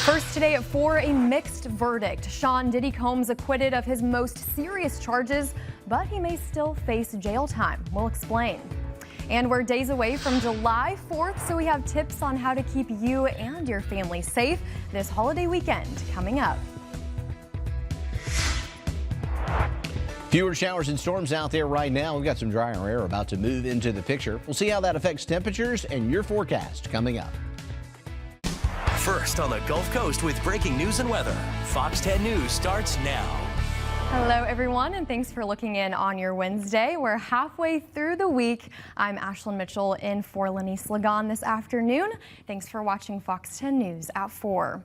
First today at 4, a mixed verdict. Sean Diddy Combs acquitted of his most serious charges, but he may still face jail time. We'll explain. And we're days away from July 4th, so we have tips on how to keep you and your family safe this holiday weekend coming up. Fewer showers and storms out there right now. We've got some drier air about to move into the picture. We'll see how that affects temperatures and your forecast coming up. First on the Gulf Coast with breaking news and weather. Fox 10 News starts now. Hello, everyone, and thanks for looking in on your Wednesday. We're halfway through the week. I'm Ashlyn Mitchell in for Lanice Lagan this afternoon. Thanks for watching Fox 10 News at 4.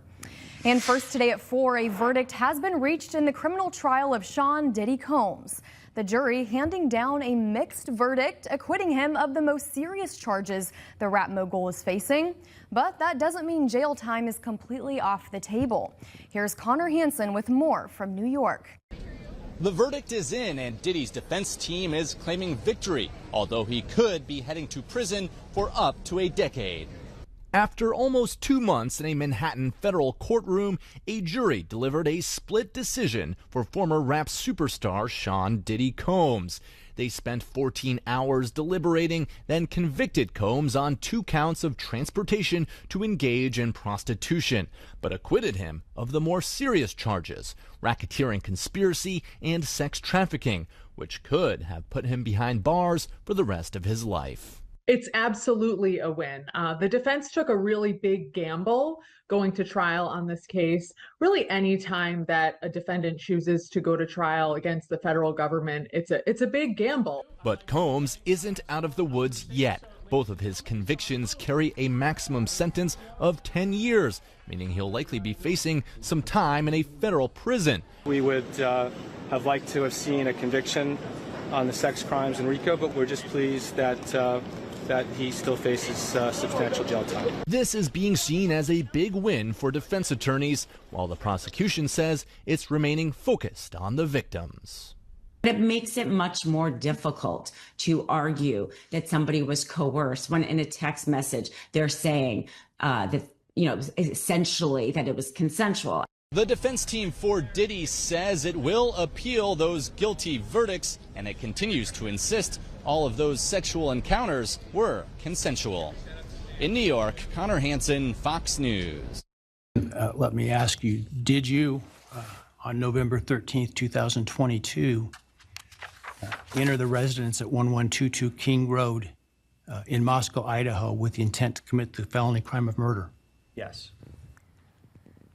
And first today at 4, a verdict has been reached in the criminal trial of Sean Diddy Combs. The jury handing down a mixed verdict, acquitting him of the most serious charges the rap mogul is facing. But that doesn't mean jail time is completely off the table. Here's Connor Hansen with more from New York. The verdict is in, and Diddy's defense team is claiming victory, although he could be heading to prison for up to a decade. After almost 2 months in a Manhattan federal courtroom, a jury delivered a split decision for former rap superstar Sean Diddy Combs. They spent 14 hours deliberating, then convicted Combs on 2 counts of transportation to engage in prostitution, but acquitted him of the more serious charges, racketeering conspiracy and sex trafficking, which could have put him behind bars for the rest of his life. It's absolutely a win. The defense took a really big gamble going to trial on this case. Really, any time that a defendant chooses to go to trial against the federal government, it's a big gamble. But Combs isn't out of the woods yet. Both of his convictions carry a maximum sentence of 10 years, meaning he'll likely be facing some time in a federal prison. We would have liked to have seen a conviction on the sex crimes in RICO, but we're just pleased that he still faces substantial jail time. This is being seen as a big win for defense attorneys, while the prosecution says it's remaining focused on the victims. It makes it much more difficult to argue that somebody was coerced when in a text message they're saying that, essentially that it was consensual. The defense team for Diddy says it will appeal those guilty verdicts, and it continues to insist all of those sexual encounters were consensual. In New York, Connor Hansen, Fox News. Let me ask you, did you, on November 13th, 2022, enter the residence at 1122 King Road in Moscow, Idaho, with the intent to commit the felony crime of murder? Yes.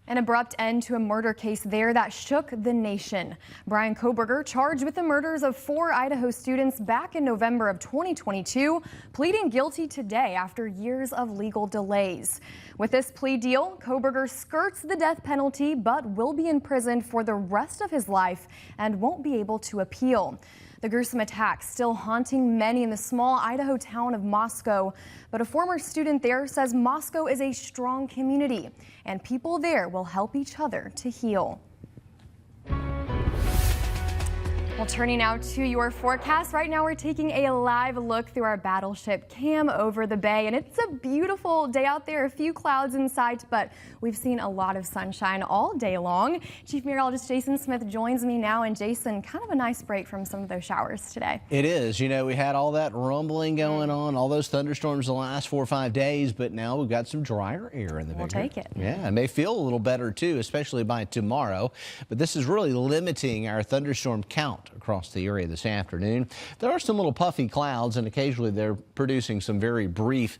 An abrupt end to a murder case there that shook the nation. Bryan Kohberger, charged with the murders of 4 Idaho students back in November of 2022, pleading guilty today after years of legal delays. With this plea deal, Kohberger skirts the death penalty but will be imprisoned for the rest of his life and won't be able to appeal. The gruesome attack still haunting many in the small Idaho town of Moscow, but a former student there says Moscow is a strong community and people there will help each other to heal. Well, turning now to your forecast. Right now we're taking a live look through our battleship cam over the bay, and it's a beautiful day out there. A few clouds in sight, but we've seen a lot of sunshine all day long. Chief Meteorologist Jason Smith joins me now, and Jason, kind of a nice break from some of those showers today. It is. We had all that rumbling going on, all those thunderstorms the last 4 or 5 days, but now we've got some drier air in the We'll take it. Yeah, it may feel a little better too, especially by tomorrow, but this is really limiting our thunderstorm count across the area this afternoon. There are some little puffy clouds, and occasionally they're producing some very brief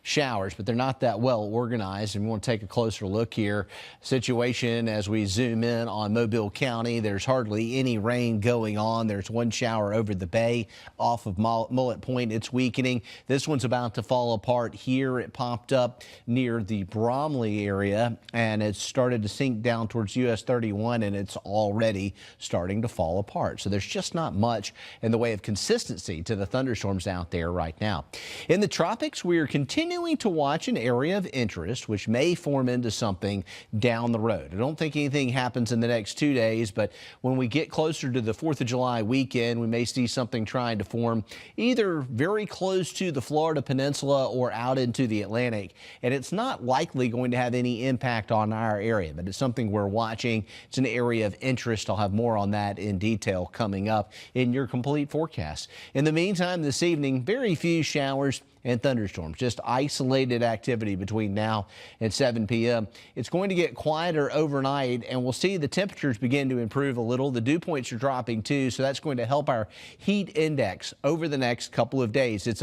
showers, but they're not that well organized, and we want to take a closer look here. Situation as we zoom in on Mobile County, there's hardly any rain going on. There's one shower over the bay off of Mullet Point. It's weakening. This one's about to fall apart here. It popped up near the Bromley area, and it's started to sink down towards US 31, and it's already starting to fall apart. So there's just not much in the way of consistency to the thunderstorms out there right now. In the tropics, we are continuing continuing to watch an area of interest which may form into something down the road. I don't think anything happens in the next 2 days, but when we get closer to the 4th of July weekend, we may see something trying to form either very close to the Florida Peninsula or out into the Atlantic. And it's not likely going to have any impact on our area, but it's something we're watching. It's an area of interest. I'll have more on that in detail coming up in your complete forecast. In the meantime, this evening, very few showers and thunderstorms, just isolated activity between now and 7 p.m. It's going to get quieter overnight, and we'll see the temperatures begin to improve a little. The dew points are dropping too, so that's going to help our heat index over the next couple of days. It's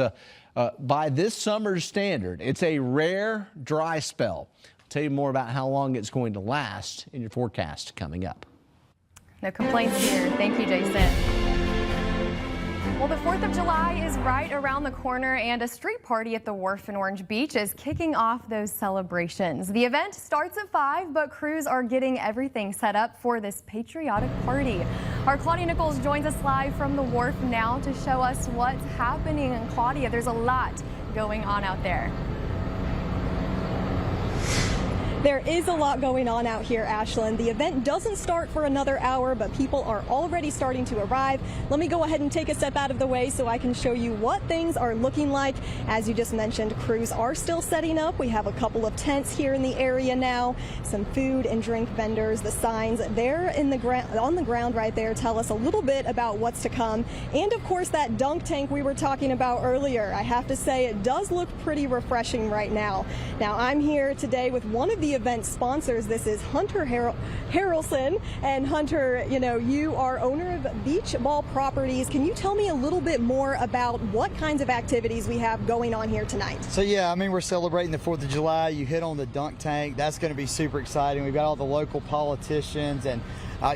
by this summer's standard, it's a rare dry spell. I'll tell you more about how long it's going to last in your forecast coming up. No complaints here. Thank you, Jason. Well, the 4th of July is right around the corner, and a street party at the Wharf in Orange Beach is kicking off those celebrations. The event starts at 5, but crews are getting everything set up for this patriotic party. Our Claudia Nichols joins us live from the Wharf now to show us what's happening. And Claudia, there's a lot going on out there. There is a lot going on out here, Ashlyn. The event doesn't start for another hour, but people are already starting to arrive. Let me go ahead and take a step out of the way so I can show you what things are looking like. As you just mentioned, crews are still setting up. We have a couple of tents here in the area now, some food and drink vendors. The signs there in the on the ground right there tell us a little bit about what's to come. And of course, that dunk tank we were talking about earlier. I have to say it does look pretty refreshing right now. Now, I'm here today with one of the event sponsors. This is Hunter Harrelson. And Hunter, you know, you are owner of Beach Ball Properties. Can you tell me a little bit more about what kinds of activities we have going on here tonight? So yeah, I mean, we're celebrating the 4th of July. You hit on the dunk tank. That's going to be super exciting. We've got all the local politicians, and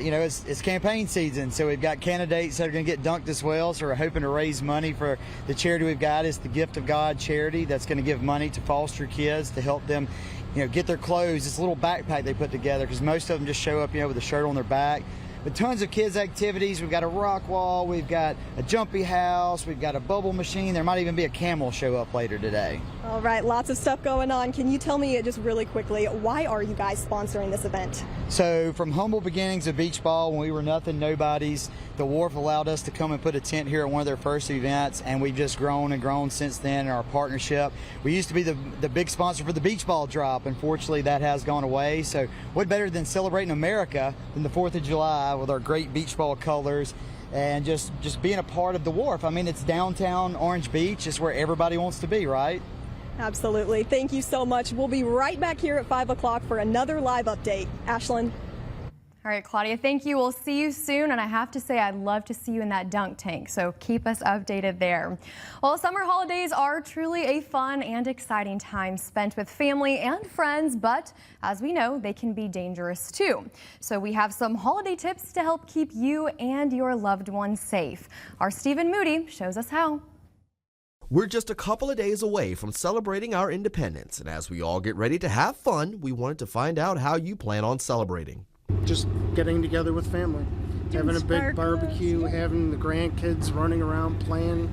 you know, it's campaign season, so we've got candidates that are going to get dunked as well. So we're hoping to raise money for the charity we've got. It's the Gift of God charity that's going to give money to foster kids to help them, you know, get their clothes. It's a little backpack they put together because most of them just show up, you know, with a shirt on their back. But tons of kids activities. We've got a rock wall, we've got a jumpy house, we've got a bubble machine. There might even be a camel show up later today. All right, lots of stuff going on. Can you tell me just really quickly, why are you guys sponsoring this event? So from humble beginnings of beach ball, when we were nothing, nobodies, the Wharf allowed us to come and put a tent here at one of their first events, and we've just grown and grown since then in our partnership. We used to be the big sponsor for the beach ball drop. Unfortunately, that has gone away. So what better than celebrating America than the 4th of July with our great beach ball colors and just being a part of the Wharf. I mean, it's downtown Orange Beach. It's where everybody wants to be, right? Absolutely. Thank you so much. We'll be right back here at 5 o'clock for another live update. Ashlyn. All right, Claudia, thank you. We'll see you soon. And I have to say, I'd love to see you in that dunk tank. So keep us updated there. Well, summer holidays are truly a fun and exciting time spent with family and friends. But as we know, they can be dangerous too. So we have some holiday tips to help keep you and your loved ones safe. Our Stephen Moody shows us how. We're just a couple of days away from celebrating our independence. And as we all get ready to have fun, we wanted to find out how you plan on celebrating. Just getting together with family, having a big barbecue, having the grandkids running around playing,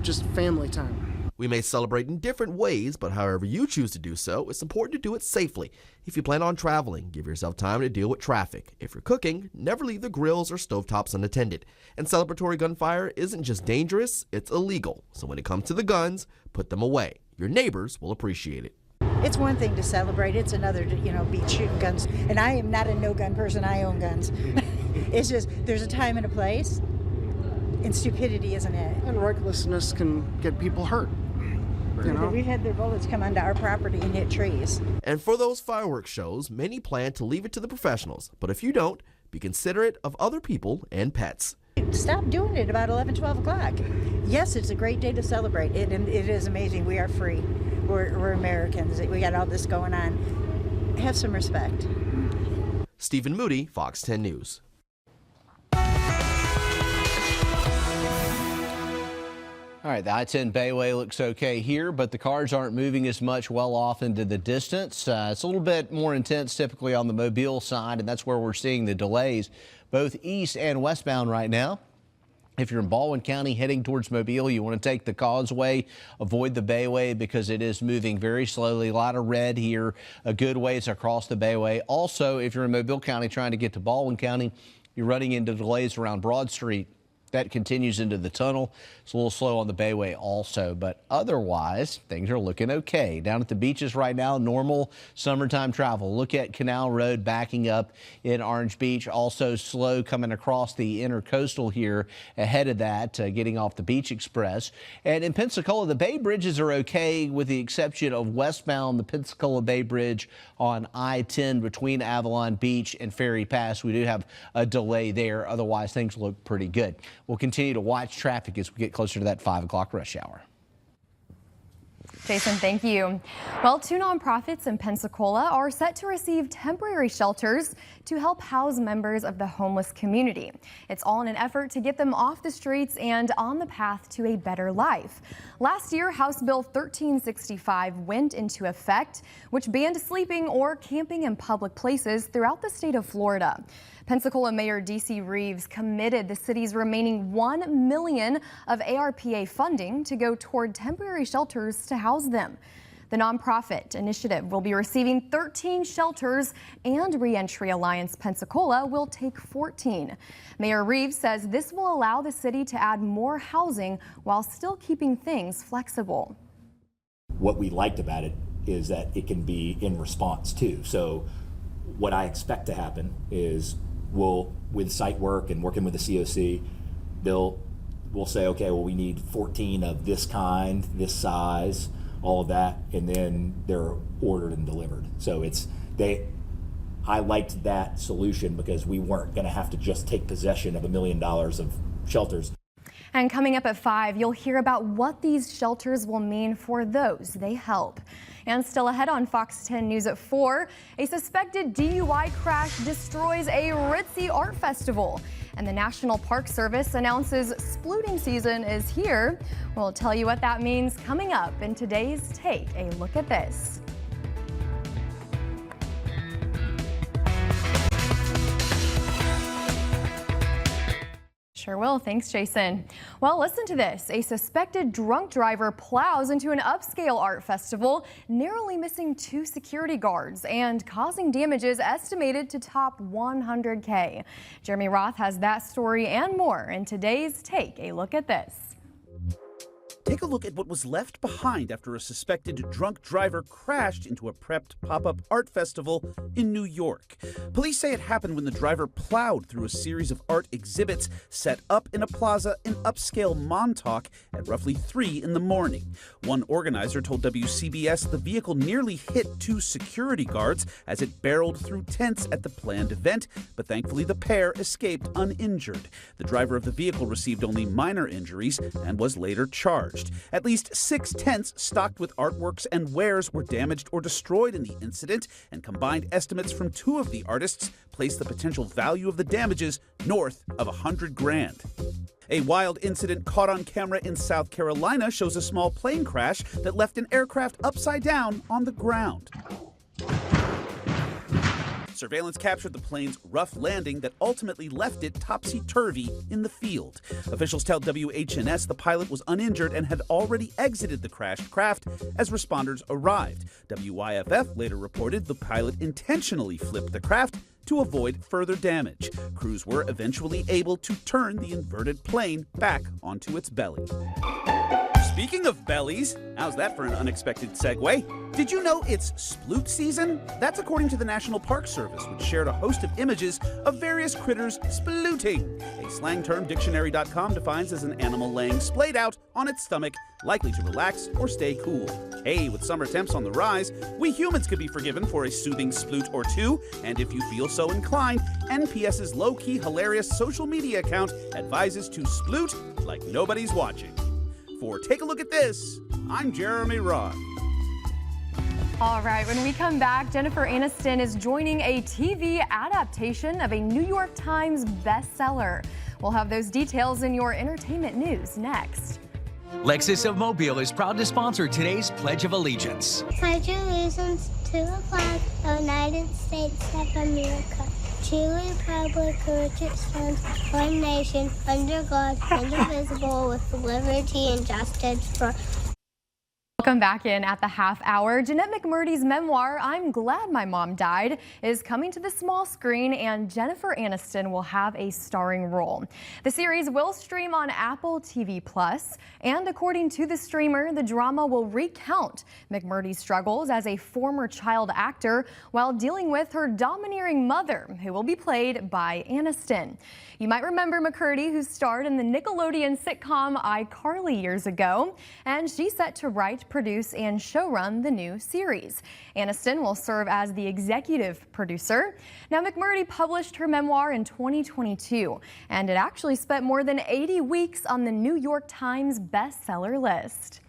just family time. We may celebrate in different ways, but however you choose to do so, it's important to do it safely. If you plan on traveling, give yourself time to deal with traffic. If you're cooking, never leave the grills or stovetops unattended. And celebratory gunfire isn't just dangerous, it's illegal. So when it comes to the guns, put them away. Your neighbors will appreciate it. It's one thing to celebrate, it's another to, you know, be shooting guns. And I am not a no-gun person, I own guns. It's just, there's a time and a place, and stupidity isn't it. And recklessness can get people hurt. You know? We've had their bullets come onto our property and hit trees. And for those fireworks shows, many plan to leave it to the professionals. But if you don't, be considerate of other people and pets. Stop doing it about 11, 12 o'clock. Yes, it's a great day to celebrate. It is amazing. We are free. We're Americans. We got all this going on. Have some respect. Stephen Moody, Fox 10 News. All right, the I-10 Bayway looks okay here, but the cars aren't moving as much well off into the distance. It's a little bit more intense typically on the Mobile side, and that's where we're seeing the delays, both east and westbound right now. If you're in Baldwin County heading towards Mobile, you want to take the Causeway, avoid the Bayway because it is moving very slowly. A lot of red here, a good ways across the Bayway. Also, if you're in Mobile County trying to get to Baldwin County, you're running into delays around Broad Street. That continues into the tunnel. It's a little slow on the Bayway also, but otherwise, things are looking okay. Down at the beaches right now, normal summertime travel. Look at Canal Road backing up in Orange Beach. Also slow coming across the intercoastal here ahead of that, getting off the Beach Express. And in Pensacola, the Bay Bridges are okay with the exception of westbound, the Pensacola Bay Bridge on I-10 between Avalon Beach and Ferry Pass. We do have a delay there. Otherwise, things look pretty good. We'll continue to watch traffic as we get closer to that 5 o'clock rush hour. Jason, thank you. Well, 2 nonprofits in Pensacola are set to receive temporary shelters to help house members of the homeless community. It's all in an effort to get them off the streets and on the path to a better life. Last year, House Bill 1365 went into effect, which banned sleeping or camping in public places throughout the state of Florida. Pensacola Mayor D.C. Reeves committed the city's remaining $1 million of ARPA funding to go toward temporary shelters to house them. The nonprofit initiative will be receiving 13 shelters, and Reentry Alliance Pensacola will take 14. Mayor Reeves says this will allow the city to add more housing while still keeping things flexible. What we liked about it is that it can be in response too. So what I expect to happen is with site work and working with the COC, we'll say, okay, well, we need 14 of this kind, this size, all of that, and then they're ordered and delivered. So I liked that solution because we weren't going to have to just take possession of $1 million of shelters. And coming up at 5, you'll hear about what these shelters will mean for those they help. And still ahead on Fox 10 News at 4, a suspected DUI crash destroys a ritzy art festival. And the National Park Service announces splooting season is here. We'll tell you what that means coming up in today's Take a Look at This. Sure will. Thanks, Jason. Well, listen to this. A suspected drunk driver plows into an upscale art festival, narrowly missing 2 security guards and causing damages estimated to top $100K. Jeremy Roth has that story and more in today's Take a Look at This. Take a look at what was left behind after a suspected drunk driver crashed into a prepped pop-up art festival in New York. Police say it happened when the driver plowed through a series of art exhibits set up in a plaza in upscale Montauk at roughly 3 in the morning. One organizer told WCBS the vehicle nearly hit 2 security guards as it barreled through tents at the planned event, but thankfully the pair escaped uninjured. The driver of the vehicle received only minor injuries and was later charged. At least 6 tents stocked with artworks and wares were damaged or destroyed in the incident, and combined estimates from 2 of the artists place the potential value of the damages north of $100,000. A wild incident caught on camera in South Carolina shows a small plane crash that left an aircraft upside down on the ground. Surveillance captured the plane's rough landing that ultimately left it topsy-turvy in the field. Officials tell WHNS the pilot was uninjured and had already exited the crashed craft as responders arrived. WYFF later reported the pilot intentionally flipped the craft to avoid further damage. Crews were eventually able to turn the inverted plane back onto its belly. Speaking of bellies, how's that for an unexpected segue? Did you know it's sploot season? That's according to the National Park Service, which shared a host of images of various critters splooting, a slang term Dictionary.com defines as an animal laying splayed out on its stomach, likely to relax or stay cool. Hey, with summer temps on the rise, we humans could be forgiven for a soothing sploot or 2, and if you feel so inclined, NPS's low-key hilarious social media account advises to sploot like nobody's watching. For Take a Look at This, I'm Jeremy Roth. All right, when we come back, Jennifer Aniston is joining a TV adaptation of a New York Times bestseller. We'll have those details in your entertainment news next. Lexus of Mobile is proud to sponsor today's Pledge of Allegiance. Pledge allegiance to the flag of the United States of America two republics for which it stands, one nation, under God, indivisible, with liberty and justice for. Welcome back in at the half hour. Jeanette McMurdy's memoir, I'm Glad My Mom Died, is coming to the small screen, and Jennifer Aniston will have a starring role. The series will stream on Apple TV+, and according to the streamer, the drama will recount McMurdy's struggles as a former child actor while dealing with her domineering mother, who will be played by Aniston. You might remember McCurdy, who starred in the Nickelodeon sitcom iCarly years ago, and she's set to write, produce, and showrun the new series. Aniston will serve as the executive producer. Now, McMurdy published her memoir in 2022, and it actually spent more than 80 weeks on the New York Times bestseller list.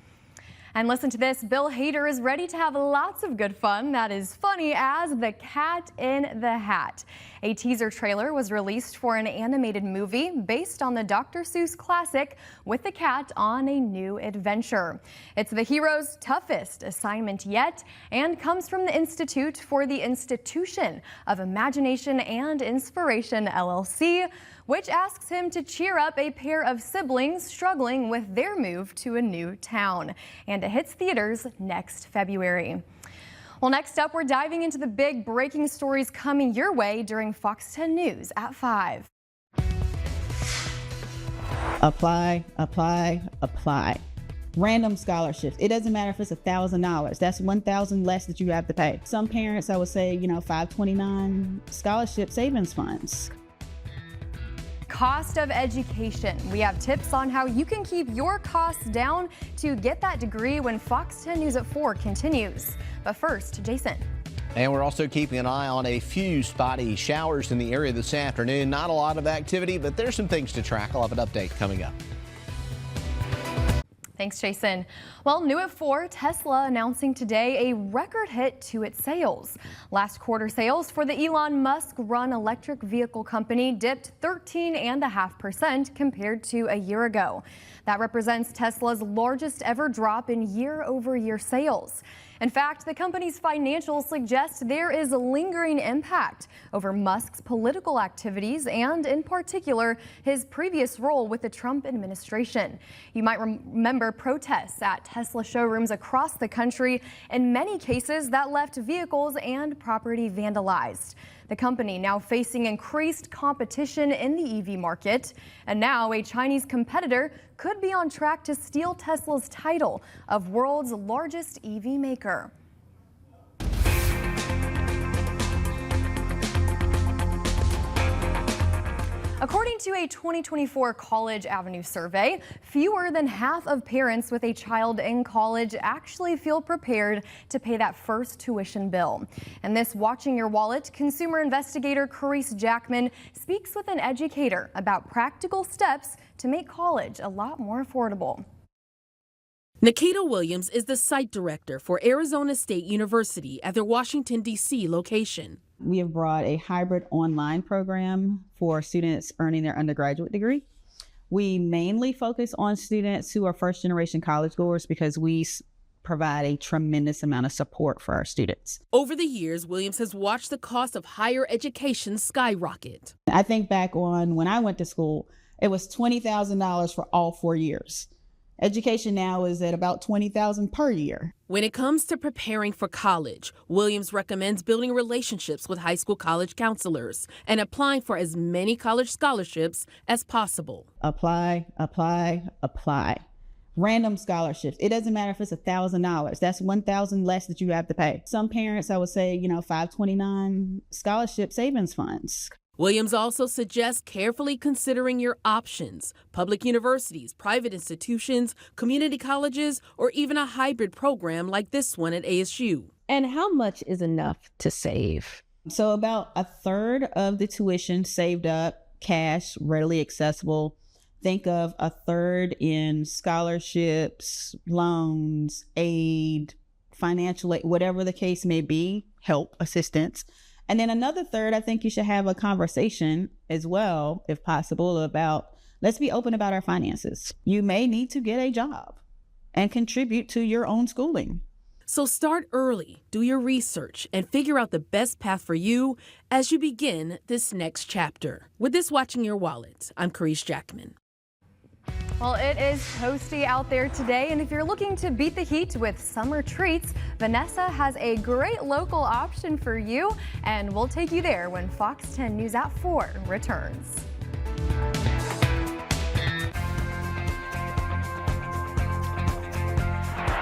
And listen to this, Bill Hader is ready to have lots of good fun that is funny as The Cat in the Hat. A teaser trailer was released for an animated movie based on the Dr. Seuss classic with the cat on a new adventure. It's the hero's toughest assignment yet and comes from the Institute for the Institution of Imagination and Inspiration, LLC, which asks him to cheer up a pair of siblings struggling with their move to a new town. And it hits theaters next February. Well, next up, we're diving into the big breaking stories coming your way during Fox 10 News at 5. Apply, apply, apply. Random scholarships. It doesn't matter if it's $1,000. That's $1,000 less that you have to pay. Some parents, I would say, 529 scholarship savings funds. Cost of education. We have tips on how you can keep your costs down to get that degree when Fox 10 News at 4 continues. But first, Jason. And we're also keeping an eye on a few spotty showers in the area this afternoon. Not a lot of activity, but there's some things to track. I'll have an update coming up. Thanks, Jason. Well, new at 4, Tesla announcing today a record hit to its sales. Last quarter sales for the Elon Musk-run electric vehicle company dipped 13.5% compared to a year ago. That represents Tesla's largest ever drop in year-over-year sales. In fact, the company's financials suggest there is a lingering impact over Musk's political activities and, in particular, his previous role with the Trump administration. You might remember protests at Tesla showrooms across the country, in many cases that left vehicles and property vandalized. The company now facing increased competition in the EV market, and now a Chinese competitor could be on track to steal Tesla's title of world's largest EV maker. According to a 2024 College Avenue survey, fewer than half of parents with a child in college actually feel prepared to pay that first tuition bill. And this Watching Your Wallet, consumer investigator Carice Jackman speaks with an educator about practical steps to make college a lot more affordable. Nikita Williams is the site director for Arizona State University at their Washington, D.C. location. We have brought a hybrid online program for students earning their undergraduate degree. We mainly focus on students who are first-generation college goers because we provide a tremendous amount of support for our students. Over the years, Williams has watched the cost of higher education skyrocket. I think back on when I went to school, it was $20,000 for all 4 years. Education now is at about $20,000 per year. When it comes to preparing for college, Williams recommends building relationships with high school college counselors and applying for as many college scholarships as possible. Apply, apply, apply. Random scholarships. It doesn't matter if it's $1,000. That's $1,000 less that you have to pay. Some parents, I would say, 529 scholarship savings funds. Williams also suggests carefully considering your options: public universities, private institutions, community colleges, or even a hybrid program like this one at ASU. And how much is enough to save? So about a third of the tuition saved up, cash, readily accessible. Think of a third in scholarships, loans, aid, financial aid, whatever the case may be, help, assistance. And then another third, I think you should have a conversation as well, if possible, about let's be open about our finances. You may need to get a job and contribute to your own schooling. So start early, do your research, and figure out the best path for you as you begin this next chapter. With this Watching Your Wallet, I'm Carice Jackman. Well, it is toasty out there today, and if you're looking to beat the heat with summer treats, Vanessa has a great local option for you, and we'll take you there when Fox 10 News at 4 returns.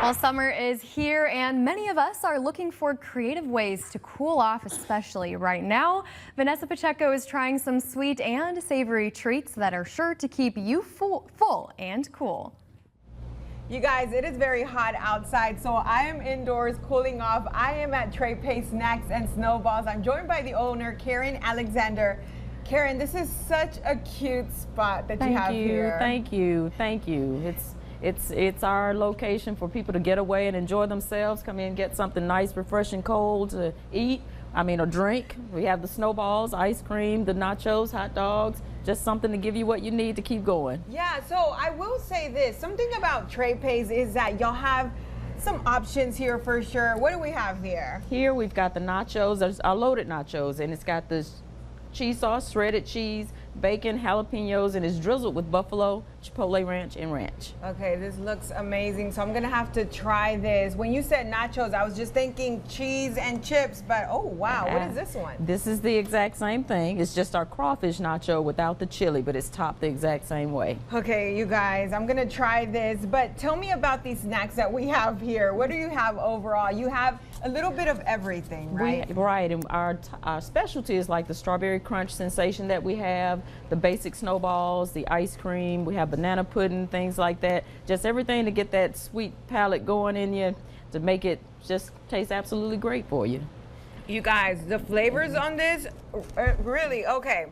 Well, summer is here, and many of us are looking for creative ways to cool off, especially right now. Vanessa Pacheco is trying some sweet and savory treats that are sure to keep you full and cool. You guys, it is very hot outside, so I am indoors cooling off. I am at Trey Pace Snacks and Snowballs. I'm joined by the owner, Karen Alexander. Karen, this is such a cute spot that you have here. Thank you. It's our location for people to get away and enjoy themselves, come in, get something nice, refreshing, cold to eat, or drink. We have the snowballs, ice cream, the nachos, hot dogs, just something to give you what you need to keep going. Yeah, so I will say this, something about Trey Pace is that y'all have some options here for sure. What do we have here? Here we've got the nachos, there's our loaded nachos, and it's got the cheese sauce, shredded cheese, bacon, jalapenos, and it's drizzled with buffalo, chipotle ranch, and ranch. Okay, this looks amazing, so I'm gonna have to try this. When you said nachos, I was just thinking cheese and chips, but oh wow, what is this one? This is the exact same thing. It's just our crawfish nacho without the chili, but it's topped the exact same way. Okay, you guys, I'm gonna try this, but tell me about these snacks that we have here. What do you have overall? You have a little bit of everything, right? Right, and our specialty is like the strawberry crunch sensation that we have, the basic snowballs, the ice cream, we have banana pudding, things like that. Just everything to get that sweet palate going in you to make it just taste absolutely great for you. You guys, the flavors on this, really, okay.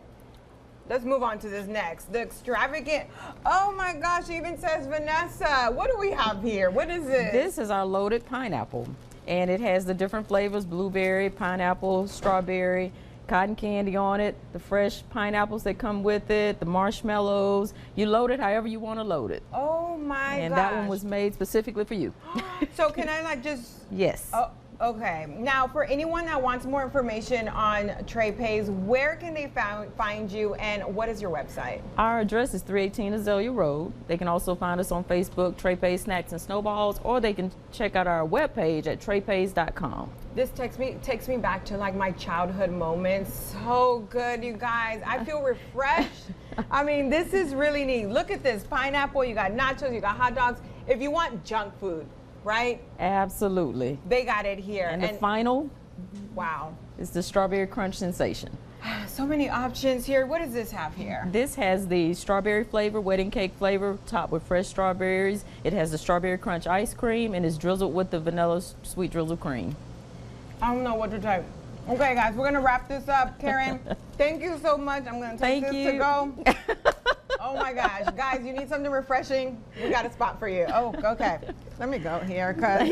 Let's move on to this next. The extravagant, oh my gosh, it even says Vanessa. What do we have here? What is this? This is our loaded pineapple. And it has the different flavors, blueberry, pineapple, strawberry, cotton candy on it, the fresh pineapples that come with it, the marshmallows. You load it however you want to load it. Oh my gosh. And that one was made specifically for you. So can I just? Yes. Oh, okay. Now for anyone that wants more information on Trey Pace, where can they find you and what is your website? Our address is 318 Azalea Road. They can also find us on Facebook, Trey Pace Snacks and Snowballs, or they can check out our webpage at treypace.com. This takes me back to like my childhood moments. So good, you guys. I feel refreshed. I mean, this is really neat. Look at this pineapple. You got nachos, you got hot dogs. If you want junk food, right? Absolutely. They got it here. And the final, wow, is the strawberry crunch sensation. So many options here. What does this have here? This has the strawberry flavor, wedding cake flavor, topped with fresh strawberries. It has the strawberry crunch ice cream and is drizzled with the vanilla sweet drizzle cream. I don't know what to type. Okay, guys, we're gonna wrap this up. Karen, thank you so much. I'm gonna take this to go. Oh my gosh, guys, you need something refreshing? We got a spot for you. Oh, okay. Let me go here, cause.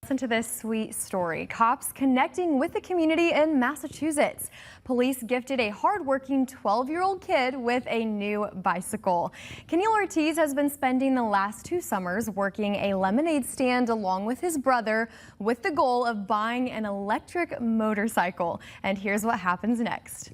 Listen to this sweet story. Cops connecting with the community in Massachusetts. Police gifted a hardworking 12-year-old kid with a new bicycle. Kenil Ortiz has been spending the last 2 summers working a lemonade stand along with his brother with the goal of buying an electric motorcycle. And here's what happens next.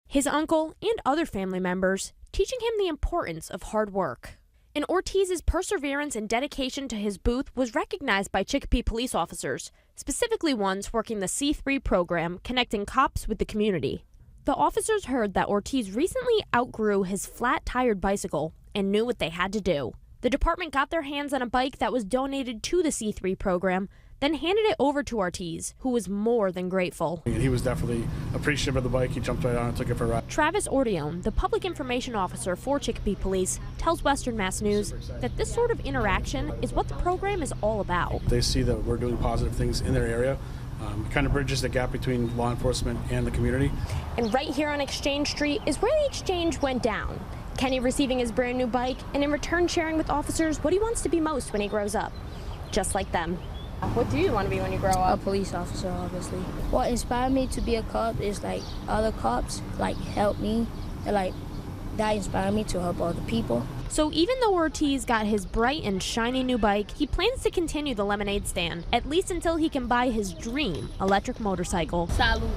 His uncle and other family members teaching him the importance of hard work. And Ortiz's perseverance and dedication to his booth was recognized by Chicopee police officers, specifically ones working the C3 program connecting cops with the community. The officers heard that Ortiz recently outgrew his flat-tired bicycle and knew what they had to do. The department got their hands on a bike that was donated to the C3 program, then handed it over to Ortiz, who was more than grateful. He was definitely appreciative of the bike. He jumped right on and took it for a ride. Travis Ordeon, the public information officer for Chicopee Police, tells Western Mass News that this sort of interaction is what the program is all about. They see that we're doing positive things in their area. It kind of bridges the gap between law enforcement and the community. And right here on Exchange Street is where the exchange went down. Kenny receiving his brand new bike and in return sharing with officers what he wants to be most when he grows up, just like them. What do you want to be when you grow up? A police officer, obviously. What inspired me to be a cop is like other cops like help me and like that inspired me to help other people. So even though Ortiz got his bright and shiny new bike, he plans to continue the lemonade stand, at least until he can buy his dream electric motorcycle. Salud.